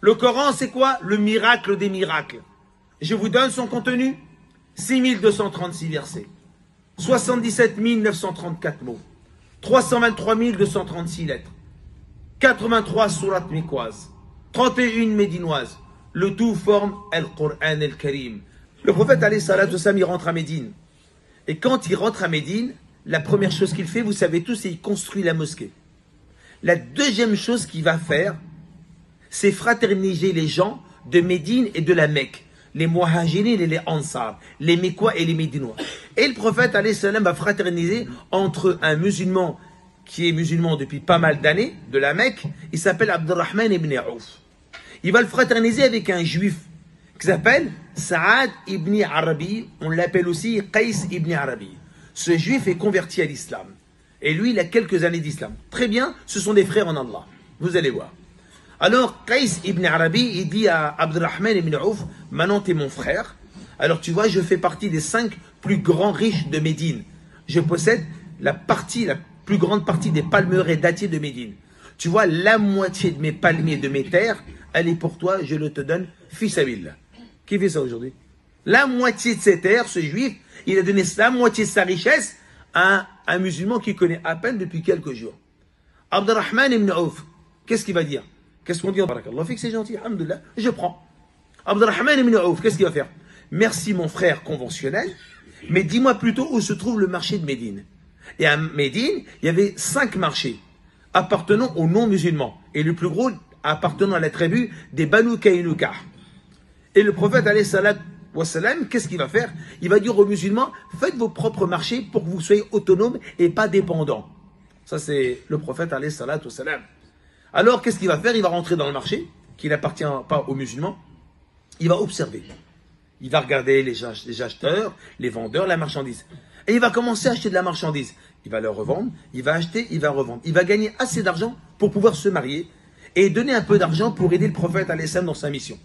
Le Coran, c'est quoi? Le miracle des miracles. Je vous donne son contenu. 6236 versets. 77 934 mots. 323 236 lettres. 83 sourates mécoises. 31 médinoises. Le tout forme Al-Qur'an Al-Karim. Le prophète alayhi salatu wassalam, il rentre à Médine. Et quand il rentre à Médine, la première chose qu'il fait, vous savez tous, c'est qu'il construit la mosquée. La deuxième chose qu'il va faire, c'est fraterniser les gens de Médine et de la Mecque. Les Muhajirines et les Ansar, les Mécois et les Médinois. Et le prophète alayhi salam va fraterniser entre un musulman qui est musulman depuis pas mal d'années, de la Mecque, il s'appelle Abdurrahman ibn Auf. Il va le fraterniser avec un juif qui s'appelle Saad ibn Arabi, on l'appelle aussi Qais ibn Arabi. Ce juif est converti à l'islam. Et lui, il a quelques années d'islam. Très bien, ce sont des frères en Allah. Vous allez voir. Alors, Qais ibn Arabi, il dit à Abdurrahman ibn Auf, maintenant tu es mon frère. Alors tu vois, je fais partie des 5 plus grands riches de Médine. Je possède la plus grande partie des palmeraies dattiers de Médine. Tu vois, la moitié de mes palmiers, de mes terres, elle est pour toi, je le te donne, fils Abil. Qui fait ça aujourd'hui? La moitié de ses terres, ce juif, il a donné la moitié de sa richesse à un musulman qu'il connaît à peine depuis quelques jours. Abdurrahman ibn Auf, qu'est-ce qu'il va dire? Qu'est-ce qu'on dit? Barakallah fik, c'est gentil, alhamdoulilah, je prends. Abdurrahman ibn Auf, qu'est-ce qu'il va faire? Merci mon frère conventionnel, mais dis-moi plutôt où se trouve le marché de Médine. Et à Médine, il y avait 5 marchés appartenant aux non-musulmans. Et le plus gros appartenant à la tribu des Banu Kainuka. Et le prophète, alayhi salatu wassalam, qu'est-ce qu'il va faire? Il va dire aux musulmans, faites vos propres marchés pour que vous soyez autonomes et pas dépendants. Ça, c'est le prophète, alayhi salatu wassalam. Alors, qu'est-ce qu'il va faire? Il va rentrer dans le marché, qui n'appartient pas aux musulmans. Il va observer. Il va regarder les acheteurs, les vendeurs, la marchandise. Et il va commencer à acheter de la marchandise. Il va le revendre, il va acheter, il va revendre. Il va gagner assez d'argent pour pouvoir se marier et donner un peu d'argent pour aider le prophète alayhi salam dans sa mission.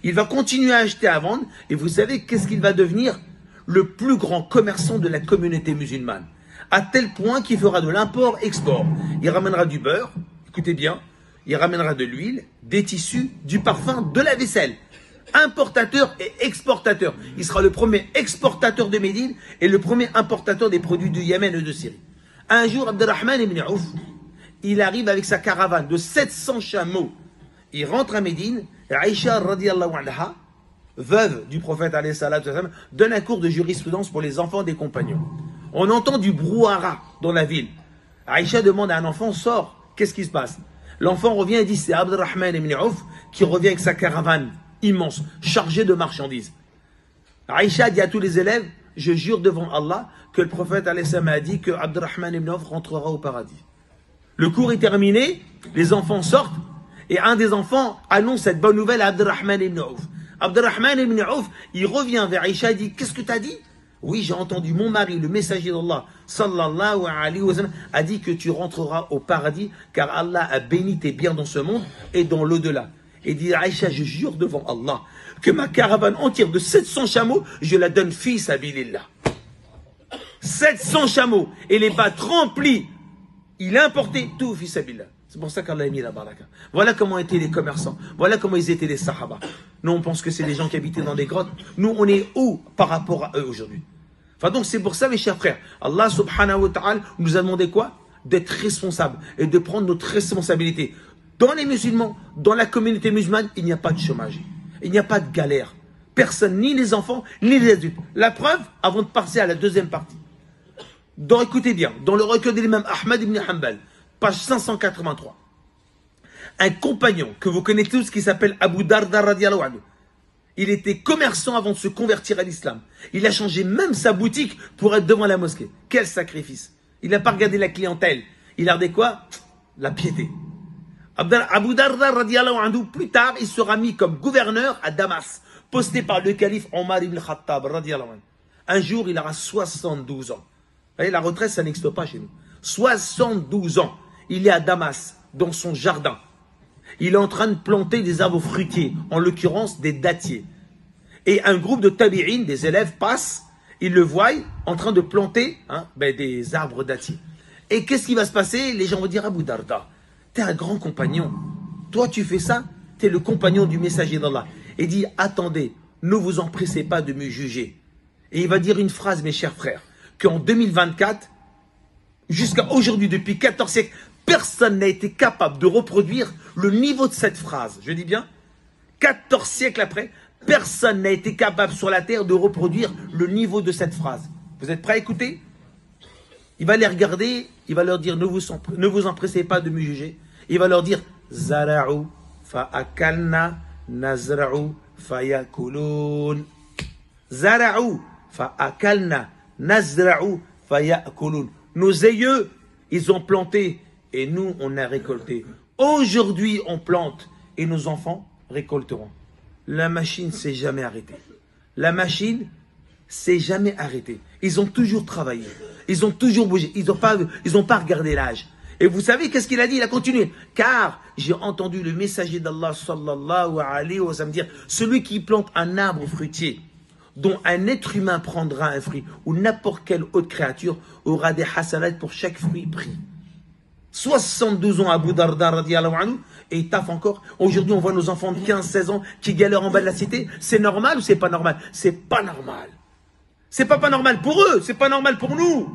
Il va continuer à acheter, à vendre. Et vous savez qu'est-ce qu'il va devenir? Le plus grand commerçant de la communauté musulmane. À tel point qu'il fera de l'import-export. Il ramènera du beurre, écoutez bien, il ramènera de l'huile, des tissus, du parfum, de la vaisselle. Importateur et exportateur. Il sera le premier exportateur de Médine et le premier importateur des produits du Yémen et de Syrie. Un jour, Abdurrahman ibn Auf, il arrive avec sa caravane de 700 chameaux. Il rentre à Médine et Aïcha radiyallahu anha, veuve du prophète alayhi salatu wassalam, donne un cours de jurisprudence pour les enfants des compagnons. On entend du brouhaha dans la ville. Aïcha demande à un enfant, sors, qu'est-ce qui se passe? L'enfant revient et dit, c'est Abdurrahman ibn Auf qui revient avec sa caravane immense, chargée de marchandises. Aïcha dit à tous les élèves, je jure devant Allah que le prophète alayhi salam a dit que Abdurrahman ibn Auf rentrera au paradis. Le cours est terminé, les enfants sortent et un des enfants annonce cette bonne nouvelle à Abdurrahman ibn Auf. Abdurrahman ibn Auf, il revient vers Aïcha et dit, qu'est-ce que tu as dit? Oui, j'ai entendu mon mari, le messager d'Allah, sallallahu alayhi wa sallam, a dit que tu rentreras au paradis car Allah a béni tes biens dans ce monde et dans l'au-delà. Et dit Aïcha, je jure devant Allah que ma caravane entière de 700 chameaux, je la donne fi sabilillah. 700 chameaux et les battes remplies. Il a importé tout fi sabilillah. C'est pour ça qu'Allah a mis la baraka. Voilà comment étaient les commerçants. Voilà comment ils étaient les sahaba. Nous, on pense que c'est des gens qui habitaient dans des grottes. Nous, on est où par rapport à eux aujourd'hui? Enfin, donc, c'est pour ça, mes chers frères, Allah subhanahu wa ta'ala nous a demandé quoi? D'être responsables et de prendre notre responsabilité. Dans les musulmans, dans la communauté musulmane, il n'y a pas de chômage. Il n'y a pas de galère. Personne, ni les enfants, ni les adultes. La preuve, avant de passer à la deuxième partie. Écoutez bien, dans le recueil de l'imam Ahmad ibn Hanbal, page 583. Un compagnon que vous connaissez tous qui s'appelle Abu Darda radiyallahu anhu. Il était commerçant avant de se convertir à l'islam. Il a changé même sa boutique pour être devant la mosquée. Quel sacrifice. Il n'a pas regardé la clientèle. Il a regardé quoi? La piété. Abu Darda radiyallahu anhu, plus tard, il sera mis comme gouverneur à Damas, posté par le calife Omar ibn Khattab radiyallahu anhu. Un jour, il aura 72 ans. Vous voyez, la retraite, ça n'existe pas chez nous. 72 ans. Il est à Damas, dans son jardin. Il est en train de planter des arbres fruitiers, en l'occurrence des dattiers. Et un groupe de tabi'in, des élèves, passe, ils le voient en train de planter des arbres dattiers. Et qu'est-ce qui va se passer? Les gens vont dire, Abu Darda, t'es un grand compagnon. Toi, tu fais ça? tu es le compagnon du messager d'Allah. Et dit, attendez, ne vous empressez pas de me juger. Et il va dire une phrase, mes chers frères, qu'en 2024, jusqu'à aujourd'hui, depuis 14 siècles, personne n'a été capable de reproduire le niveau de cette phrase. Je dis bien, 14 siècles après, personne n'a été capable sur la terre de reproduire le niveau de cette phrase. Vous êtes prêts à écouter? Il va les regarder, il va leur dire, ne vous empressez pas de me juger. Il va leur dire, Zara'u fa'akalna nazra'u fayakulun. Zara'u fa'akalna nazra'u fayakulun. Nos aïeux, ils ont planté et nous, on a récolté. Aujourd'hui, on plante et nos enfants récolteront. La machine s'est jamais arrêtée. La machine s'est jamais arrêtée. Ils ont toujours travaillé. Ils ont toujours bougé. Ils n'ont pas regardé l'âge. Et vous savez qu'est-ce qu'il a dit? Il a continué. Car j'ai entendu le messager d'Allah sallallahu alayhi wa sallam dire, celui qui plante un arbre fruitier dont un être humain prendra un fruit, ou n'importe quelle autre créature aura des hasanat pour chaque fruit pris. 72 ans Abu Darda radiallahu anhu, et il taffe encore. Aujourd'hui, on voit nos enfants de 15-16 ans qui galèrent en bas de la cité. C'est normal ou c'est pas normal? C'est pas normal. C'est pas normal pour eux, c'est pas normal pour nous.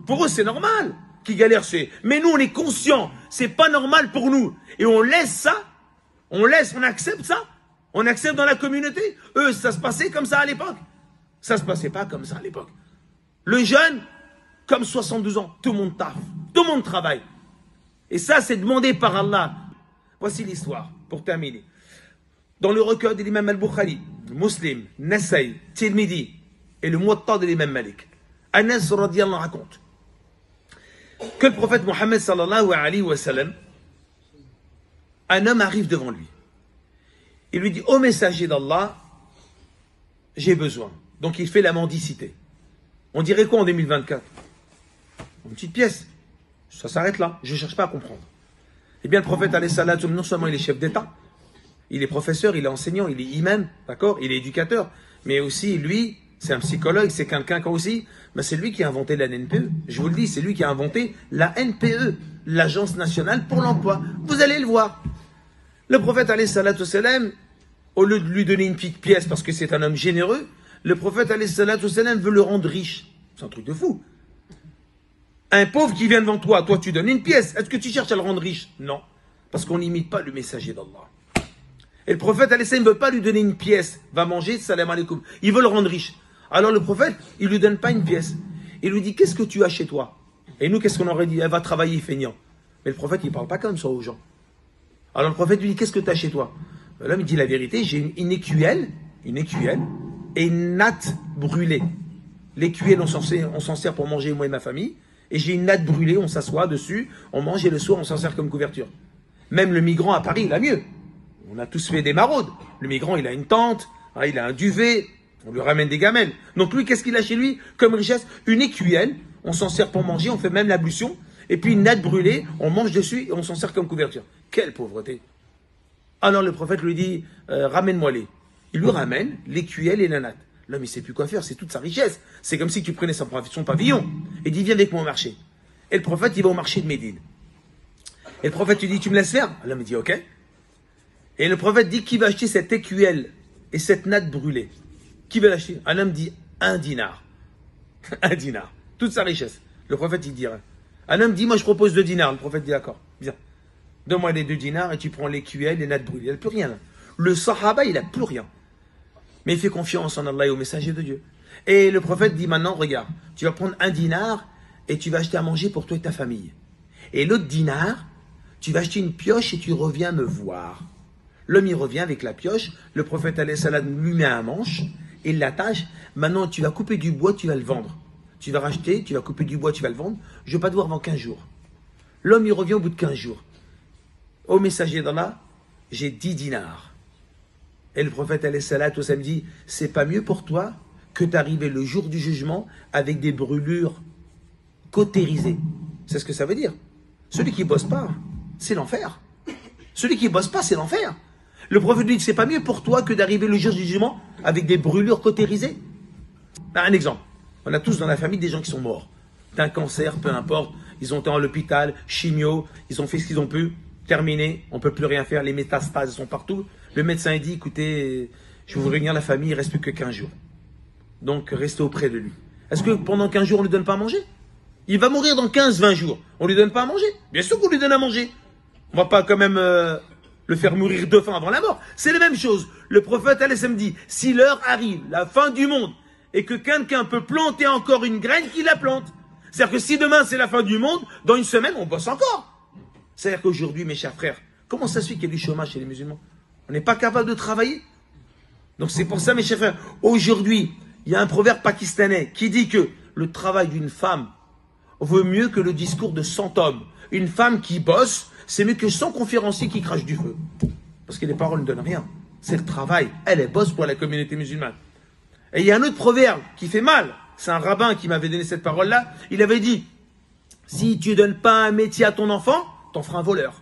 Pour eux, c'est normal qu'ils galèrent. Mais nous, on est conscients, c'est pas normal pour nous. Et on laisse ça, on accepte ça, on accepte dans la communauté. Eux, ça se passait comme ça à l'époque. Ça se passait pas comme ça à l'époque. Le jeune, comme 72 ans, tout le monde taffe, tout le monde travaille. Et ça, c'est demandé par Allah. Voici l'histoire, pour terminer. Dans le recueil de l'imam al-Bukhari, Muslim, Nasaï, Tirmidhi et le Muwatta de l'imam Malik, Anas radiallahu raconte que le prophète Mohammed sallallahu alayhi wa sallam, un homme arrive devant lui. Il lui dit, ô messager d'Allah, j'ai besoin. Donc il fait la mendicité. On dirait quoi en 2024? Une petite pièce. Ça s'arrête là. Je ne cherche pas à comprendre. Eh bien, le prophète, alayhi salatu, non seulement il est chef d'État, il est professeur, il est enseignant, il est imam, d'accord, il est éducateur, mais aussi, lui, c'est un psychologue, c'est quelqu'un qui aussi, mais c'est lui qui a inventé la NPE. Je vous le dis, c'est lui qui a inventé la NPE, l'Agence nationale pour l'emploi. Vous allez le voir. Le prophète, alayhi salatu salam, au lieu de lui donner une petite pièce parce que c'est un homme généreux, le prophète, alayhi salatu salam, veut le rendre riche. C'est un truc de fou. Un pauvre qui vient devant toi, toi tu donnes une pièce. Est-ce que tu cherches à le rendre riche? Non. Parce qu'on n'imite pas le messager d'Allah. Et le prophète, alayhi salam, ne veut pas lui donner une pièce. Va manger, salam alaikum. Il veut le rendre riche. Alors le prophète, il ne lui donne pas une pièce. Il lui dit, qu'est-ce que tu as chez toi? Et nous, qu'est-ce qu'on aurait dit? Elle va travailler feignant. Mais le prophète, il ne parle pas comme ça aux gens. Alors le prophète lui dit, qu'est-ce que tu as chez toi? L'homme, il dit la vérité, j'ai une écuelle et une natte brûlée. L'écuelle, on s'en sert pour manger moi et ma famille. Et j'ai une natte brûlée, on s'assoit dessus, on mange et le soir, on s'en sert comme couverture. Même le migrant à Paris, il a mieux. On a tous fait des maraudes. Le migrant, il a une tente, il a un duvet, on lui ramène des gamelles. Donc lui, qu'est-ce qu'il a chez lui comme richesse? Une écuelle, on s'en sert pour manger, on fait même l'ablution. Et puis une natte brûlée, on mange dessus et on s'en sert comme couverture. Quelle pauvreté! Alors le prophète lui dit, ramène-moi-les. Il lui ramène l'écuelle et la natte. L'homme, il ne sait plus quoi faire, c'est toute sa richesse. C'est comme si tu prenais son pavillon et dit, viens avec moi au marché. Et le prophète, il va au marché de Médine. Et le prophète lui dit, tu me laisses faire? L'homme, il dit, ok. Et le prophète dit, qui va acheter cette écuelle et cette natte brûlée? Qui va l'acheter? Un homme dit, 1 dinar. 1 dinar. Toute sa richesse. Le prophète, il dit rien. Un homme dit, moi, je propose 2 dinars. Le prophète dit, d'accord, viens. Donne-moi les 2 dinars et tu prends l'écuelle et les nattes brûlées. Il n'a plus rien là. Le sahaba, il n'a plus rien. Mais il fait confiance en Allah et au messager de Dieu. Et le prophète dit maintenant, regarde, tu vas prendre 1 dinar et tu vas acheter à manger pour toi et ta famille. Et l'autre dinar, tu vas acheter une pioche et tu reviens me voir. L'homme, il revient avec la pioche. Le prophète alayhi salam lui met un manche et il l'attache. Maintenant, tu vas couper du bois, tu vas le vendre. Tu vas racheter, tu vas couper du bois, tu vas le vendre. Je ne veux pas te voir avant 15 jours. L'homme, il revient au bout de 15 jours. Au messager d'Allah, j'ai 10 dinars. Et le prophète alayhi salatu wassalam dit, c'est pas mieux pour toi que d'arriver le jour du jugement avec des brûlures cautérisées. C'est ce que ça veut dire. Celui qui ne bosse pas, c'est l'enfer. Celui qui ne bosse pas, c'est l'enfer. Le prophète dit, c'est pas mieux pour toi que d'arriver le jour du jugement avec des brûlures cautérisées. Un exemple. On a tous dans la famille des gens qui sont morts. D'un cancer, peu importe. Ils ont été à l'hôpital, chimio, ils ont fait ce qu'ils ont pu. terminé, on ne peut plus rien faire, les métastases sont partout. Le médecin dit, écoutez, je vais vous réunir la famille, il ne reste plus que 15 jours. Donc, restez auprès de lui. Est-ce que pendant 15 jours, on ne lui donne pas à manger? Il va mourir dans 15-20 jours. On ne lui donne pas à manger? Bien sûr qu'on lui donne à manger. On ne va pas quand même le faire mourir de faim avant la mort. C'est la même chose. Le prophète me dit, si l'heure arrive, la fin du monde, et que quelqu'un peut planter encore une graine, qu'il la plante. C'est-à-dire que si demain c'est la fin du monde, dans une semaine, on bosse encore. C'est-à-dire qu'aujourd'hui, mes chers frères, comment ça se fait qu'il y a du chômage chez les musulmans? On n'est pas capable de travailler. Donc c'est pour ça, mes chers frères, aujourd'hui, il y a un proverbe pakistanais qui dit que le travail d'une femme vaut mieux que le discours de 100 hommes. Une femme qui bosse, c'est mieux que 100 conférenciers qui crachent du feu. Parce que les paroles ne donnent rien. C'est le travail. Elle bosse pour la communauté musulmane. Et il y a un autre proverbe qui fait mal. C'est un rabbin qui m'avait donné cette parole-là. Il avait dit, si tu ne donnes pas un métier à ton enfant, t'en feras un voleur.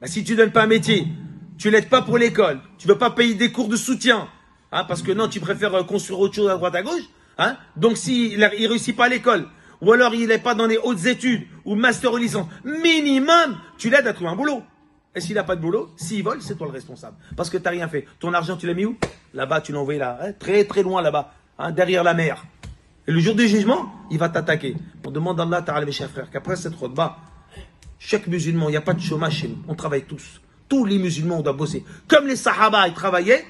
Ben, si tu ne donnes pas un métier, tu ne l'aides pas pour l'école, tu ne veux pas payer des cours de soutien, hein, parce que non, tu préfères construire autre chose à droite à gauche. Hein, donc s'il ne réussit pas à l'école, ou alors il n'est pas dans les hautes études, ou master ou licence, minimum, tu l'aides à trouver un boulot. Et s'il n'a pas de boulot, s'il vole, c'est toi le responsable. Parce que tu n'as rien fait. Ton argent, tu l'as mis où? Là-bas, tu l'as envoyé là, hein, très très loin là-bas, hein, derrière la mer. Et le jour du jugement, il va t'attaquer. On demande à Allah Ta'ala, mes chers frères, qu'après cette khutbah, chaque musulman, il n'y a pas de chômage chez nous. On travaille tous. Tous les musulmans, on doit bosser. Comme les sahaba, ils travaillaient,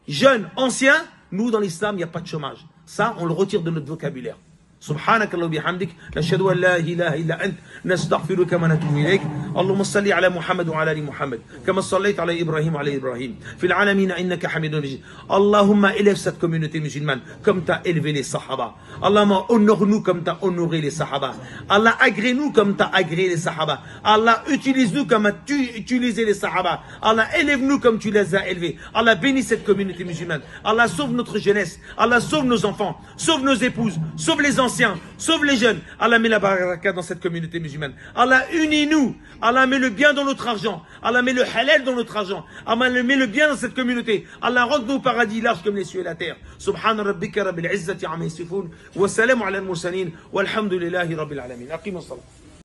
jeunes, anciens, nous, dans l'islam, il n'y a pas de chômage. Ça, on le retire de notre vocabulaire. سبحانك اللهم وبحمدك نشهد ان لا اله الا انت نستغفرك ونتوب اليك اللهم صل على محمد وعلى ال محمد كما صليت على ابراهيم وعلى ابراهيم في العالمين انك حميد مجيد اللهم élève cette communauté musulmane comme tu as élevé les sahaba. Allahumma honore-nous comme tu as honoré les sahaba. Allah agrée-nous comme tu as agréé les sahaba. Allah utilise-nous comme tu utilisé les sahaba. Allah élève-nous comme tu les as élevés. Allah bénit cette communauté musulmane. Allah sauve notre jeunesse. Allah sauve nos enfants, sauve nos épouses, sauve les anciens, sauve les jeunes. Allah met la baraka dans cette communauté musulmane. Allah unis-nous. Allah met le bien dans notre argent. Allah met le halal dans notre argent. Allah met le bien dans cette communauté. Allah rende nos paradis larges comme les cieux et la terre. Subhana rabbika rabbil izzati amma yasifun. Wa salamu ala al-mursalin. Walhamdulillahi rabbil alamin. Aqimus salat.